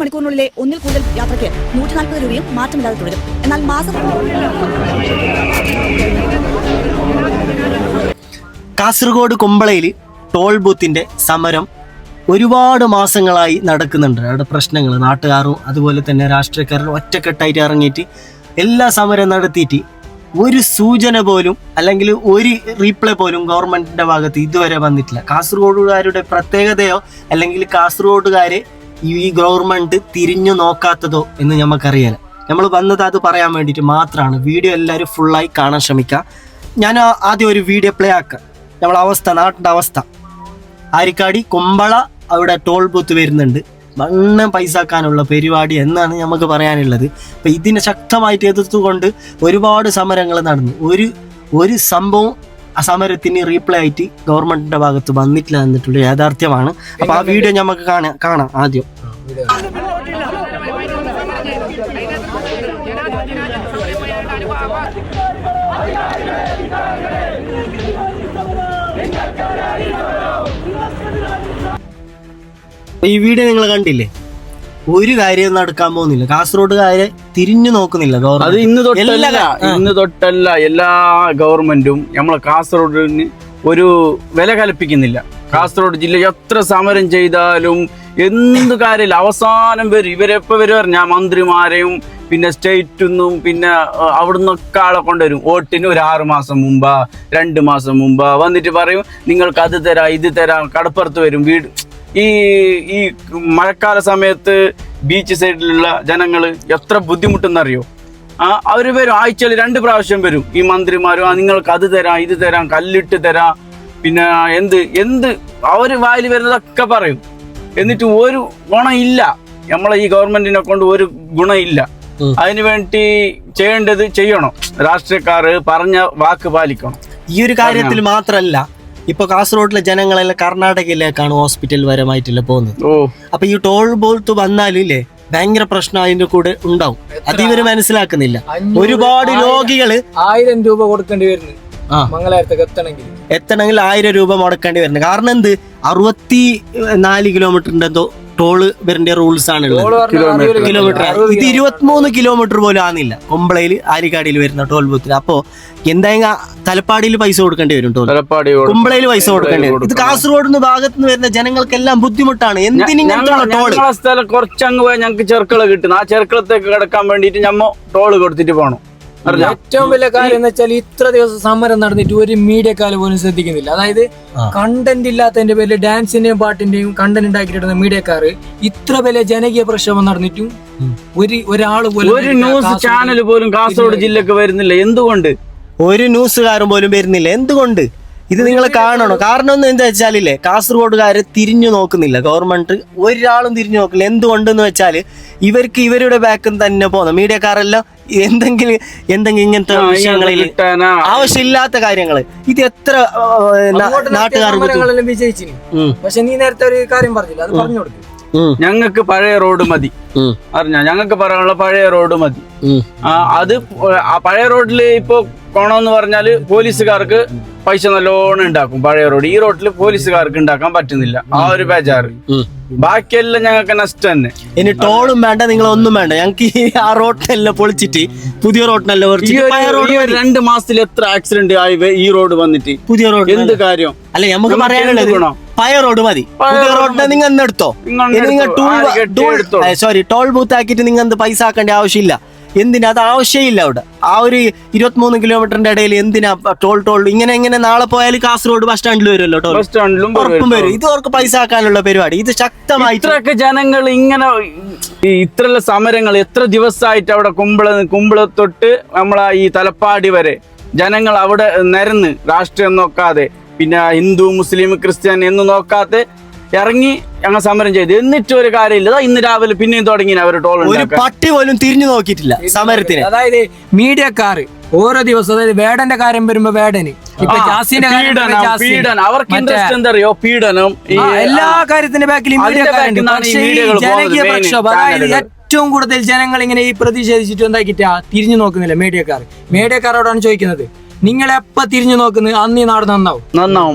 മണിക്കൂറിനുള്ളിലെ ഒന്നിൽ കൂടുതൽ യാത്രയ്ക്ക് 140 രൂപയും മാറ്റമില്ലാതെ തുടരും. എന്നാൽ മാസം കാസർഗോഡ് കുമ്പളയിൽ ടോൾ ബൂത്തിന്റെ സമരം ഒരുപാട് മാസങ്ങളായി നടക്കുന്നുണ്ട്. അവിടെ പ്രശ്നങ്ങൾ നാട്ടുകാരും അതുപോലെ തന്നെ രാഷ്ട്രീയക്കാരും ഒറ്റക്കെട്ടായിട്ട് ഇറങ്ങിയിട്ട് എല്ലാ സമരം നടത്തിയിട്ട് ഒരു സൂചന പോലും അല്ലെങ്കിൽ ഒരു റീപ്ലൈ പോലും ഗവൺമെന്റിന്റെ ഭാഗത്ത് ഇതുവരെ വന്നിട്ടില്ല. കാസർഗോഡുകാരുടെ പ്രത്യേകതയോ അല്ലെങ്കിൽ കാസർഗോഡുകാരെ ഈ ഗവൺമെന്റ് തിരിഞ്ഞു നോക്കാത്തതോ എന്ന് നമുക്കറിയാം. നമ്മൾ വന്നത് അത് പറയാൻ വേണ്ടിയിട്ട് മാത്രമാണ്. വീഡിയോ എല്ലാവരും ഫുള്ളായി കാണാൻ ശ്രമിക്കുക. ഞാൻ ആദ്യം ഒരു വീഡിയോ പ്ലേ ആക്കാം. നമ്മളെ അവസ്ഥ, നാട്ടിൻ്റെ അവസ്ഥ. ആരിക്കാടി കുമ്പള അവിടെ ടോൾ ബൂത്ത് വരുന്നുണ്ട്. വണ്ണം പൈസാക്കാനുള്ള പരിപാടി എന്നാണ് നമുക്ക് പറയാനുള്ളത്. അപ്പം ഇതിനെ ശക്തമായിട്ട് എതിർത്തുകൊണ്ട് ഒരുപാട് സമരങ്ങൾ നടന്നു. ഒരു സംഭവം ആ സമരത്തിന് റീപ്ലൈ ആയിട്ട് ഗവൺമെന്റിന്റെ ഭാഗത്ത് വന്നിട്ടില്ല എന്നിട്ടുള്ള യാഥാർത്ഥ്യമാണ്. അപ്പൊ ആ വീഡിയോ നമുക്ക് കാണാം ആദ്യം. ഈ വീഡിയോ നിങ്ങൾ കണ്ടില്ലേ? ഒരു കാര്യം നടക്കാൻ പോകുന്നില്ല. കാസർഗോഡുകാരെ തിരിഞ്ഞു നോക്കുന്നില്ല അത് ഇന്ന് തൊട്ടല്ല എല്ലാ ഗവൺമെന്റും നമ്മളെ കാസർഗോഡിന് ഒരു വില കൽപ്പിക്കുന്നില്ല. കാസർഗോഡ് ജില്ല എത്ര സമരം ചെയ്താലും എന്ത് കാര്യമില്ല, അവസാനം വരും. ഇവരെപ്പോ വരും ഞാൻ മന്ത്രിമാരെയും പിന്നെ സ്റ്റേറ്റിന്നും പിന്നെ അവിടുന്നൊക്കെ ആളെ കൊണ്ടുവരും. വോട്ടിന് ഒരു 6 മാസം മുമ്പാ 2 മാസം മുമ്പാ വന്നിട്ട് പറയും നിങ്ങൾക്ക് അത് തരാം ഇത് തരാം. കടപ്പുറത്ത് വരും വീട്. ഈ മഴക്കാല സമയത്ത് ബീച്ച് സൈഡിലുള്ള ജനങ്ങൾ എത്ര ബുദ്ധിമുട്ടെന്നറിയോ? അവര് വരും, ആഴ്ചയിൽ 2 പ്രാവശ്യം വരും ഈ മന്ത്രിമാരും. നിങ്ങൾക്ക് അത് തരാം ഇത് തരാം, കല്ലിട്ട് തരാം, പിന്നെ എന്ത് അവര് വായിൽ വരുന്നതൊക്കെ പറയും. എന്നിട്ട് ഒരു ഗുണമില്ല. നമ്മളെ ഈ ഗവൺമെന്റിനെ കൊണ്ട് ഒരു ഗുണമില്ല. അതിനു വേണ്ടി ചെയ്യേണ്ടത് ചെയ്യണം. രാഷ്ട്രീയക്കാര് പറഞ്ഞ വാക്ക് പാലിക്കണം. ഈ ഒരു കാര്യത്തിൽ മാത്രല്ല, ഇപ്പൊ കാസർഗോഡിലെ ജനങ്ങളെല്ലാം കർണാടകയിലേക്കാണ് ഹോസ്പിറ്റൽ പരമായിട്ടില്ല പോകുന്നത്. അപ്പൊ ഈ ടോൾ ബൂത്ത് വന്നാലില്ലേ ഭയങ്കര പ്രശ്നം അതിന്റെ കൂടെ ഉണ്ടാവും. അത് ഇവര് മനസ്സിലാക്കുന്നില്ല. ഒരുപാട് രോഗികള് 1000 രൂപ കൊടുക്കേണ്ടി വരുന്നു മംഗലാപുരത്തേക്ക് എത്തണമെങ്കിൽ 1000 രൂപ മുടക്കേണ്ടി വരുന്നത്. കാരണം 64 കിലോമീറ്ററിന്റെ എന്തോ ടോള് വരേണ്ട റൂൾസ് ആണ് കിലോമീറ്റർ. ഇത് 23 കിലോമീറ്റർ പോലും ആകുന്നില്ല കുമ്പളയിൽ ആരിക്കാടിയിൽ വരുന്ന ടോൾ ബൂത്തിൽ. അപ്പോ എന്തായാലും തലപ്പാടിയിൽ പൈസ കൊടുക്കേണ്ടി വരും. കുമ്പളയിൽ പൈസ കൊടുക്കേണ്ടി വരും. ഇത് കാസർഗോഡ് ഭാഗത്ത് നിന്ന് വരുന്ന ജനങ്ങൾക്കെല്ലാം ബുദ്ധിമുട്ടാണ്. എന്തിനിങ്ങനത്തെ ടോള്? സ്ഥലം കുറച്ചങ്ങ് പോയാൽ ഞങ്ങൾക്ക് ചെറുക്കള കിട്ടുന്നു. ആ ചെറുക്കളത്തേക്ക് കിടക്കാൻ വേണ്ടിട്ട് ഞമ്മ ടോള് കൊടുത്തിട്ട് പോകണം. ഏറ്റവും വലിയ കാര്യം എന്ന് വെച്ചാൽ ഇത്ര ദിവസം സമരം നടന്നിട്ട് ഒരു മീഡിയക്കാര് പോലും ശ്രദ്ധിക്കുന്നില്ല. അതായത് കണ്ടന്റ് ഇല്ലാത്തതിന്റെ പേരിൽ ഡാൻസിന്റെയും പാട്ടിന്റെയും കണ്ടന്റ് ഉണ്ടാക്കിയിടുന്ന മീഡിയക്കാര് ഇത്ര വലിയ ജനകീയ പ്രക്ഷോഭം നടന്നിട്ടും ഒരാള് പോലും ഒരു ന്യൂസ് ചാനൽ പോലും കാസർഗോഡ് ജില്ലക്ക് വരുന്നില്ല. എന്തുകൊണ്ട്? ഒരു ന്യൂസുകാരും പോലും വരുന്നില്ല. എന്തുകൊണ്ട്? ഇത് നിങ്ങൾ കാണണം. കാരണം ഒന്നും എന്താ വെച്ചാലില്ലേ, കാസർഗോഡുകാരെ തിരിഞ്ഞു നോക്കുന്നില്ല ഗവൺമെന്റ്. ഒരാളും തിരിഞ്ഞു നോക്കില്ല. എന്തുകൊണ്ടെന്ന് വെച്ചാല് ഇവർക്ക് ഇവരുടെ ബാക്കിൽ തന്നെ പോകുന്ന മീഡിയക്കാരെല്ലാം എന്തെങ്കിലും ഇങ്ങനത്തെ വിഷയങ്ങളിൽ ആവശ്യമില്ലാത്ത കാര്യങ്ങള് ഇത് എത്ര നാട്ടുകാർ വിജയിച്ചു. പക്ഷെ നീ നേരത്തെ ഒരു കാര്യം പറഞ്ഞില്ല, അത് പറഞ്ഞു കൊടുക്കും. ഞങ്ങൾക്ക് പഴയ റോഡ് മതി അറിഞ്ഞ, ഞങ്ങൾക്ക് പറയാനുള്ള പഴയ റോഡ് മതി. അത് പഴയ റോഡില് ഇപ്പൊ പോണമെന്ന് പറഞ്ഞാല് പോലീസുകാർക്ക് പൈസ നല്ലോണം ഉണ്ടാക്കും. പഴയ റോഡ് ഈ റോഡിൽ പോലീസുകാർക്ക് ഉണ്ടാക്കാൻ പറ്റുന്നില്ല. ആ ഒരു ബേജാറ്. ബാക്കിയെല്ലാം ഞങ്ങൾക്ക് നഷ്ടം തന്നെ. ഇനി ടോളും വേണ്ട, നിങ്ങളൊന്നും വേണ്ട. ഞങ്ങൾക്ക് ആ റോഡിനെല്ലാം പൊളിച്ചിട്ട് പുതിയ റോഡിനെല്ലാം 2 മാസത്തിൽ എത്ര ആക്സിഡന്റ് ആയി ഈ റോഡ് വന്നിട്ട്. പുതിയ റോഡ് എന്ത് കാര്യം? അല്ല, നമുക്ക് പറയാനുള്ളത് പഴയ റോഡ് മതി. പുതിയ റോഡിനെ നിങ്ങൾ എന്തെടുത്തോ. ടോൾ ബൂത്ത് ആക്കിയിട്ട് നിങ്ങൾ എന്ത് പൈസ ആക്കേണ്ട ആവശ്യമില്ല. എന്തിനാ? അത് ആവശ്യമില്ല. അവിടെ ആ ഒരു 23 കിലോമീറ്ററിന്റെ ഇടയിൽ എന്തിനാ ടോൾ? ഇങ്ങനെ നാളെ പോയാൽ കാസർഗോഡ് ബസ് സ്റ്റാൻഡിൽ വരുമല്ലോ ടോൾ. ബസ് സ്റ്റാൻഡിലും വരും. ഇത് അവർക്ക് പൈസ ആക്കാനുള്ള പരിപാടി. ഇത് ശക്തമായി ഇത്രയൊക്കെ ജനങ്ങൾ ഇങ്ങനെ ഇത്രയുള്ള സമരങ്ങൾ എത്ര ദിവസമായിട്ട് അവിടെ കുമ്പളത്തൊട്ട് നമ്മളെ ഈ തലപ്പാടി വരെ ജനങ്ങൾ അവിടെ നിരന്ന് രാഷ്ട്രീയം നോക്കാതെ പിന്നെ ഹിന്ദു മുസ്ലിം ക്രിസ്ത്യൻ എന്ന് നോക്കാതെ ഇറങ്ങി ഞങ്ങൾ സമരം ചെയ്ത്. എന്നിട്ട് ഒരു കാര്യമില്ല. ഇന്ന് രാവിലെ പിന്നെയും തുടങ്ങി അവര് ടോൾ. ഒരു പട്ടി പോലും തിരിഞ്ഞു നോക്കിയിട്ടില്ല സമരത്തിന്. അതായത് മീഡിയക്കാർ ഓരോ ദിവസം, അതായത് വേടന്റെ കാര്യം വരുമ്പോ വേടന്, അവർക്ക് ഇൻട്രസ്റ്റ് എന്താ അറിയോ? പീഡനം. എല്ലാ കാര്യത്തിന്റെ ബാക്കിലും ജനകീയ പ്രക്ഷോഭം. അതായത് ഏറ്റവും കൂടുതൽ ജനങ്ങൾ ഇങ്ങനെ ഈ പ്രതിഷേധിച്ചിട്ട് എന്താക്കിട്ടാ തിരിഞ്ഞു നോക്കുന്നില്ല മീഡിയക്കാരോടാണ് ചോദിക്കുന്നത്. നിങ്ങൾ എപ്പ തിരിഞ്ഞു നോക്കുന്നത് അന്ന് ഈ നാട് നന്നാവും.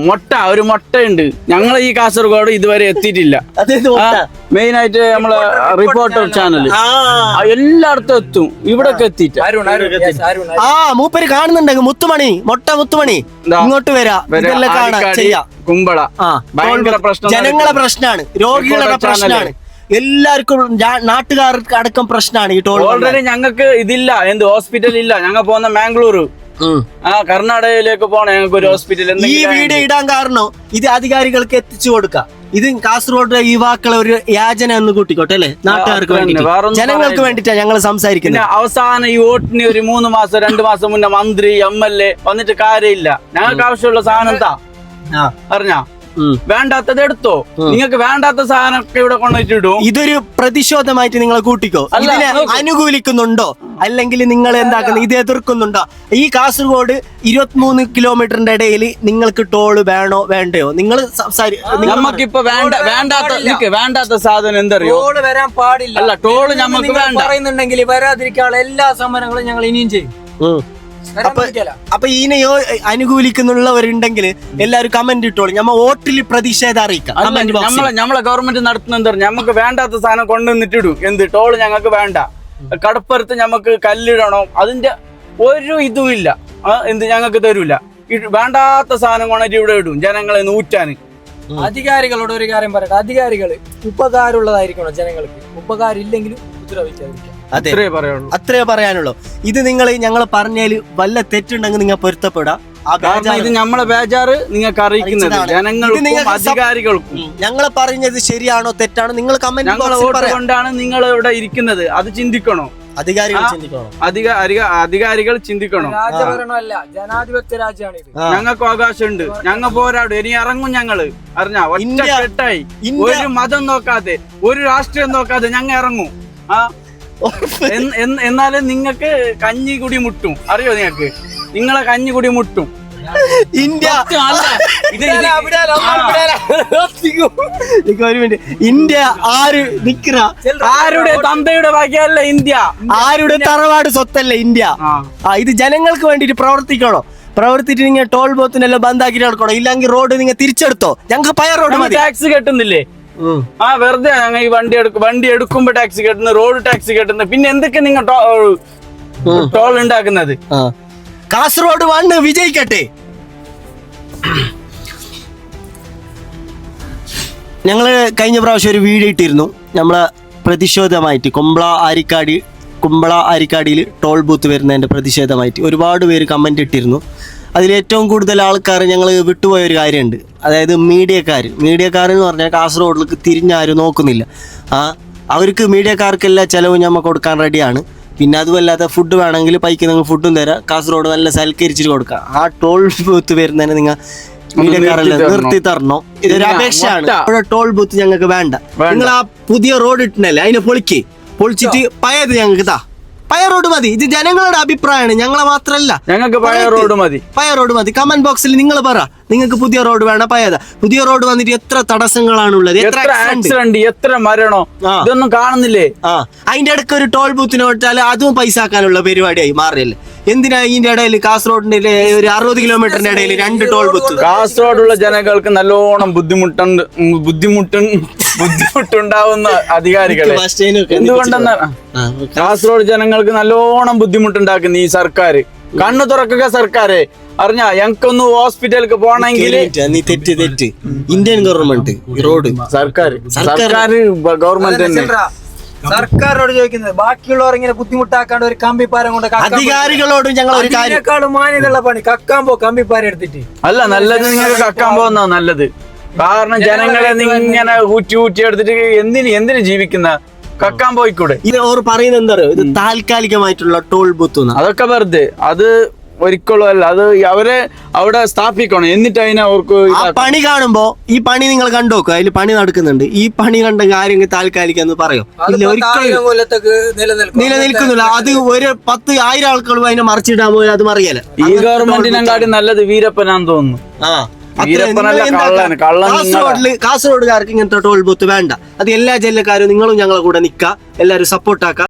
ഒരു മുട്ടയുണ്ട്. ഞങ്ങൾ ഈ കാസർഗോഡ് ഇതുവരെ എത്തിയിട്ടില്ല. മെയിൻ ആയിട്ട് നമ്മളെ റിപ്പോർട്ടർ ചാനൽ എല്ലായിടത്തും എത്തും. ഇവിടൊക്കെ എത്തിയിട്ട് മൂപ്പര് കാണുന്നുണ്ടെങ്കിൽ മുത്തുമണി ഇങ്ങോട്ട് വരാ, ഇതെല്ലാം കാണാ ചെയ്യാം. കുമ്പള ഭയങ്കര പ്രശ്നം, ജനങ്ങളെ പ്രശ്നമാണ്, രോഗികളുടെ പ്രശ്നമാണ്, എല്ലാവർക്കും നാട്ടുകാർക്ക് അടക്കം പ്രശ്നമാണ് ഈ ടോൾ. ഓൾറെഡി ഞങ്ങൾക്ക് ഇതില്ല, എന്ത് ഹോസ്പിറ്റൽ ഇല്ല. ഞങ്ങൾ പോകുന്ന മാംഗ്ലൂർ കർണാടകയിലേക്ക് പോണ ഞങ്ങൾക്ക് ഒരു ഹോസ്പിറ്റൽ. ഈ വീഡിയോ ഇടാൻ കാരണം ഇത് അധികാരികൾക്ക് എത്തിച്ചു കൊടുക്കാം. ഇത് കാസർഗോഡ് യുവാക്കളെ ഒരു യാചന എന്ന് കൂട്ടിക്കോട്ടെ അല്ലെ, നാട്ടുകാർക്ക് വേണ്ടി, ജനങ്ങൾക്ക് വേണ്ടിട്ടാ ഞങ്ങൾ സംസാരിക്കുന്നത്. അവസാനം ഈ വോട്ടിന് ഒരു 3 മാസം 2 മാസം മുന്നേ മന്ത്രി MLA വന്നിട്ട് കാര്യമില്ല. ഞങ്ങൾക്ക് ആവശ്യമുള്ള സാധനം എന്താ അറിഞ്ഞാ, വേണ്ടാത്തത് എടുത്തോ. നിങ്ങൾക്ക് വേണ്ടാത്ത സാധനമൊക്കെ ഇവിടെ കൊണ്ടുപോയിട്ടിടും. ഇതൊരു പ്രതിഷേധമായിട്ട് നിങ്ങൾ കൂട്ടിക്കോ. ഇതിനെ അനുകൂലിക്കുന്നുണ്ടോ അല്ലെങ്കിൽ നിങ്ങൾ എന്താക്കുന്നത്, ഇത് എതിർക്കുന്നുണ്ടോ? ഈ കാസർഗോഡ് 23 കിലോമീറ്ററിന്റെ ഇടയിൽ നിങ്ങൾക്ക് ടോള് വേണോ വേണ്ടയോ? നിങ്ങൾ നമുക്കിപ്പോ വേണ്ടാത്ത സാധനം എന്തറിയോ, ടോള് വരാൻ പാടില്ല. അല്ല, ടോള് നമുക്ക് വേണ്ട പറയുന്നുണ്ടെങ്കിൽ വരാതിരിക്കാനുള്ള എല്ലാ സമരങ്ങളും ഞങ്ങൾ ഇനിയും ചെയ്യും. അപ്പൊ ഇതിനെയോ അനുകൂലിക്കുന്നുള്ളവരുണ്ടെങ്കിൽ എല്ലാവരും കമന്റ് ഇട്ടോളൂ. നമ്മ വോട്ടിൽ പ്രതിഷേധം അറിയിക്കാം. നമ്മളെ ഗവൺമെന്റ് നടത്തുന്ന നമുക്ക് വേണ്ടാത്ത സാധനം കൊണ്ടുവന്നിട്ടിടും. എന്ത് ടോള് ഞങ്ങൾക്ക് വേണ്ട, കടപ്പുറത്ത് ഞമ്മക്ക് കല്ലിടണം, അതിന്റെ ഒരു ഇതും ഇല്ല. എന്ത് ഞങ്ങൾക്ക് തരൂല. വേണ്ടാത്ത സാധനം കൊണ്ടിട്ട് ഇവിടെ ഇടും ജനങ്ങളെ നൂറ്റാന്. അധികാരികളോട് ഒരു കാര്യം പറയട്ടെ, അധികാരികള് ഉപകാരമുള്ളതായിരിക്കണം ജനങ്ങൾക്ക്, ഉപകാരം ഇല്ലെങ്കിലും ഉപദ്രവിക്കാതിരിക്കാം. അത്രേ പറയാനുള്ളൂ. ഇത് നിങ്ങൾ ഞങ്ങൾ പറഞ്ഞാല് വല്ല തെറ്റുണ്ടെങ്കിൽ നിങ്ങൾ പൊരുത്തപ്പെടാം. ഇത് നമ്മളെ ബേജാറ് നിങ്ങൾക്ക് അറിയിക്കുന്നത് ജനങ്ങൾക്കും അധികാരികൾക്കും. ഞങ്ങൾ പറഞ്ഞത് ശരിയാണോ തെറ്റാണോ നിങ്ങൾ കമന്റ് കൊണ്ടാണ് നിങ്ങൾ ഇവിടെ ഇരിക്കുന്നത്. അത് ചിന്തിക്കണോ, അധികാരികൾ ചിന്തിക്കണോ, അധികാരികൾ ചിന്തിക്കണോ. രാജഭരണമല്ല, ജനാധിപത്യ രാജ്യമാണ് ഇത്. ഞങ്ങൾക്ക് അവകാശമുണ്ട്, ഞങ്ങൾ പോരാടും. ഇനി ഇറങ്ങും ഞങ്ങള്. അറിഞ്ഞാ ഒറ്റക്കെട്ടായി, ഒരു മതം നോക്കാതെ, ഒരു രാഷ്ട്രീയം നോക്കാതെ ഞങ്ങൾ ഇറങ്ങും. എന്നാലും നിങ്ങൾക്ക് കഞ്ഞിക്കുടി മുട്ടും. അറിയോ, നിങ്ങളെ കഞ്ഞിക്കുടി മുട്ടും. ഇന്ത്യ ഇന്ത്യ ആരുടെ തന്തയുടെ ഭാഗ്യമല്ല ഇന്ത്യ, ആരുടെ തറവാട് സ്വത്തല്ല ഇന്ത്യ. ഇത് ജനങ്ങൾക്ക് വേണ്ടിട്ട് പ്രവർത്തിക്കണോ? പ്രവർത്തിച്ചിട്ട് നിങ്ങൾ ടോൾ ബൂത്തിനെല്ലാം ബന്ധാക്കിട്ട് നടക്കണോ? ഇല്ലെങ്കിൽ റോഡ് നിങ്ങൾ തിരിച്ചെടുത്തോ. ഞങ്ങൾക്ക് പയർ റോഡ് മതി. ടാക്സ് കെട്ടുന്നില്ലേ? വെറുതെ ഞങ്ങൾ ഈ വണ്ടി എടുക്കുമ്പോ ടാക്സി കെട്ടുന്നു, റോഡ് ടാക്സി കെട്ടുന്നു. പിന്നെ എന്തൊക്കെ നിങ്ങൾ ടോൾ ഉണ്ടാക്കുന്നത്? കാസർഗോഡ് 1 വിജയിക്കട്ടെ. ഞങ്ങള് കഴിഞ്ഞ പ്രാവശ്യം ഒരു വീഡിയോ ഇട്ടിരുന്നു, നമ്മളെ പ്രതിഷേധമായിട്ട് കുമ്പള ആരിക്കാടിയിൽ ടോൾ ബൂത്ത് വരുന്നതിന്റെ പ്രതിഷേധമായിട്ട് ഒരുപാട് പേര് കമന്റ് ഇട്ടിരുന്നു. അതിലേറ്റവും കൂടുതൽ ആൾക്കാർ ഞങ്ങൾ വിട്ടുപോയ ഒരു കാര്യമുണ്ട്. അതായത് മീഡിയക്കാരെന്ന് പറഞ്ഞാൽ കാസർഗോഡിലേക്ക് തിരിഞ്ഞാരും നോക്കുന്നില്ല. അവർക്ക് മീഡിയക്കാർക്കെല്ലാം ചിലവ് ഞമ്മ കൊടുക്കാൻ റെഡിയാണ്. പിന്നെ അതുമല്ലാതെ ഫുഡ് വേണമെങ്കിൽ പൈക്ക് നിങ്ങൾ ഫുഡും തരാം. കാസർഗോഡ് നല്ല സൽക്കരിച്ചിട്ട് കൊടുക്കാം. ആ ടോൾ ബൂത്ത് വരുന്നതിന് നിങ്ങൾ മീഡിയക്കാരെല്ലാം നിർത്തി തരണോ? ഇതൊരു അപേക്ഷയാണ്. ടോൾ ബൂത്ത് ഞങ്ങൾക്ക് വേണ്ട. നിങ്ങൾ ആ പുതിയ റോഡ് ഇട്ടല്ലേ, അതിനെ പൊളിച്ചിട്ട് പഴയത് ഞങ്ങൾക്ക് പഴയ റോഡ് മതി. ഇത് ജനങ്ങളുടെ അഭിപ്രായമാണ്, ഞങ്ങളെ മാത്രല്ല. ഞങ്ങൾക്ക് പഴയ റോഡ് മതി. കമന്റ് ബോക്സിൽ നിങ്ങൾ പറ, നിങ്ങൾക്ക് പുതിയ റോഡ് വേണം, പഴയതാ. പുതിയ റോഡ് വന്നിട്ട് എത്ര തടസ്സങ്ങളാണുള്ളത്, എത്ര ആക്സിഡന്റ്, എത്ര മരണോ, ഇതൊന്നും കാണുന്നില്ലേ? അതിന്റെ ഇടയ്ക്ക് ഒരു ടോൾ ബൂത്തിന് വിട്ടാൽ അതും പൈസ ആക്കാനുള്ള പരിപാടിയായി മാറിയല്ലേ. എന്തിനാ ഇതിന്റെ ഇടയിൽ കാസർഗോഡിന്റെ ഒരു 60 കിലോമീറ്ററിന്റെ ഇടയിൽ 2 ടോൾ ബൂത്ത്? കാസർഗോഡുള്ള ജനങ്ങൾക്ക് നല്ലോണം ബുദ്ധിമുട്ടുണ്ടാവുന്ന അധികാരികളെ എന്തുകൊണ്ടെന്നാ കാസർഗോഡ് ജനങ്ങൾക്ക് നല്ലോണം ബുദ്ധിമുട്ടുണ്ടാക്കുന്ന ഈ സർക്കാർ. കണ്ണു തുറക്കുക സർക്കാരെ. അറിഞ്ഞാ ഞങ്ങൾക്കൊന്ന് ഹോസ്പിറ്റലിലേക്ക് പോണെങ്കിൽ തെറ്റ് ഇന്ത്യൻ ഗവൺമെന്റ് റോഡ് സർക്കാർ ഗവൺമെന്റ് തന്നെ. സർക്കാരോട് ചോദിക്കുന്നത് ബാക്കിയുള്ളവർ ഇങ്ങനെ ബുദ്ധിമുട്ടാക്കാണ്ട് ഒരു കമ്പിപ്പാരം കൊണ്ട് അധികാരികളോട് ഞങ്ങൾ ഒരു കാര്യക്കാളും മാന്യതയുള്ള പണി കക്കാൻ പോ കമ്പിപ്പാരം എടുത്തിട്ട്. അല്ല, നല്ലത് നിങ്ങൾക്ക് കക്കാൻ പോകുന്ന നല്ലത്. കാരണം ജനങ്ങളെ ഇങ്ങനെ ഊറ്റി എടുത്തിട്ട് എന്തിന് ജീവിക്കുന്ന കക്കാൻ പോയിക്കൂടെ? ഇത് ഓർ പറയുന്നത് എന്താ പറയുക, ഇത് താൽക്കാലികമായിട്ടുള്ള ടോൾ ബൂത്ത്. അതൊക്കെ വെറുതെ, അത് ഒരിക്കലും അല്ല. അത് അവരെ അവിടെ സ്ഥാപിക്കണം. എന്നിട്ട് അതിനെ അവർക്ക് പണി കാണുമ്പോ ഈ പണി നിങ്ങൾ കണ്ടു നോക്കുക, അതിൽ പണി നടക്കുന്നുണ്ട്. ഈ പണി കണ്ട കാര്യങ്ങൾ താൽക്കാലികം പറയോ? ഇല്ല, ഒരിക്കലും നിലനിൽക്കുന്നില്ല. അത് ഒരു 10,000 ആൾക്കാർ അതിനെ മറിച്ചിടാൻ പോയാൽ അത് മറിയല്ല. ഈ ഗവൺമെന്റിനെക്കാട്ടി നല്ലത് വീരപ്പനാന്ന് തോന്നുന്നു. കാസർഗോഡുകാർക്ക് ഇങ്ങനത്തെ ടോൾ ബൂത്ത് വേണ്ട. അത് എല്ലാ ജില്ലക്കാരും നിങ്ങളും ഞങ്ങളെ കൂടെ നിൽക്കുക, എല്ലാവരും സപ്പോർട്ടാക്കുക.